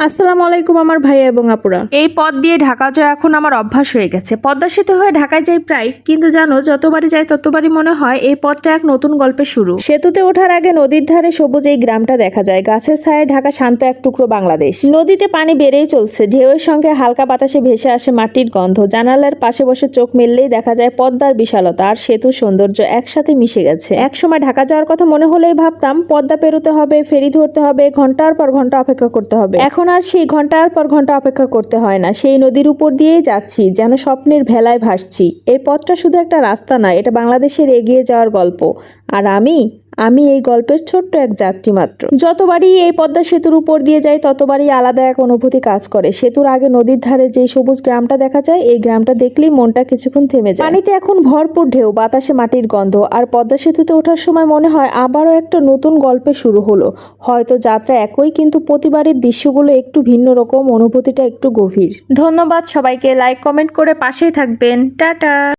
আসসালামু আলাইকুম আমার ভাইয়া এবং আপুরা। এই পথ দিয়ে ঢাকা যাওয়া এখন আমার অভ্যাস হয়ে গেছে। পদ্মা সেতু হয়ে ঢাকায় যাই প্রায়, কিন্তু জানো যতবারই যাই ততবারই মনে হয় এই পথটা এক নতুন গল্পের শুরু। সেতুতে ওঠার আগে নদীর ধারে সবুজ এই গ্রামটা দেখা যায়, গাছের ছায়ায় ঢাকা শান্ত এক টুকরো বাংলাদেশ। নদীতে পানি বেড়েই চলছে, ঢেউয়ের সঙ্গে হালকা বাতাসে ভেসে আসে মাটির গন্ধ। জানালার পাশে বসে চোখ মেললেই দেখা যায় পদ্মার বিশালতা আর সেতুর সৌন্দর্য একসাথে মিশে গেছে। একসময় ঢাকা যাওয়ার কথা মনে হলেই ভাবতাম পদ্মা পেরোতে হবে, ফেরি ধরতে হবে, ঘন্টার পর ঘন্টা অপেক্ষা করতে হবে। এখন আর সেই ঘন্টার পর ঘন্টা অপেক্ষা করতে হয় না, সেই নদীর উপর দিয়েই যাচ্ছি, যেন স্বপ্নের ভেলায় ভাসছি। এই পথটা শুধু একটা রাস্তা নয়, এটা বাংলাদেশের এগিয়ে যাওয়ার গল্প। আর আমি এই গল্পের ছোট্ট এক যাত্রী মাত্র। যতবারই এই পদ্মা সেতুর উপর দিয়ে যাই ততবারই আলাদা এক অনুভূতি কাজ করে। সেতুর আগে নদীর ধারে যে সবুজ গ্রামটা দেখা যায়, এই গ্রামটা দেখলেই মনটা কিছুক্ষণ থেমে যায়। পানিতে এখন ভরপুর ঢেউ, বাতাসে মাটির গন্ধ, আর পদ্মা সেতুতে ওঠার সময় মনে হয় আবারও একটা নতুন গল্পের শুরু হলো। হয়তো যাত্রা একই, কিন্তু প্রতিবারের দৃশ্যগুলো একটু ভিন্ন রকম, অনুভূতিটা একটু গভীর। ধন্যবাদ সবাইকে, লাইক কমেন্ট করে পাশেই থাকবেন। টাটা।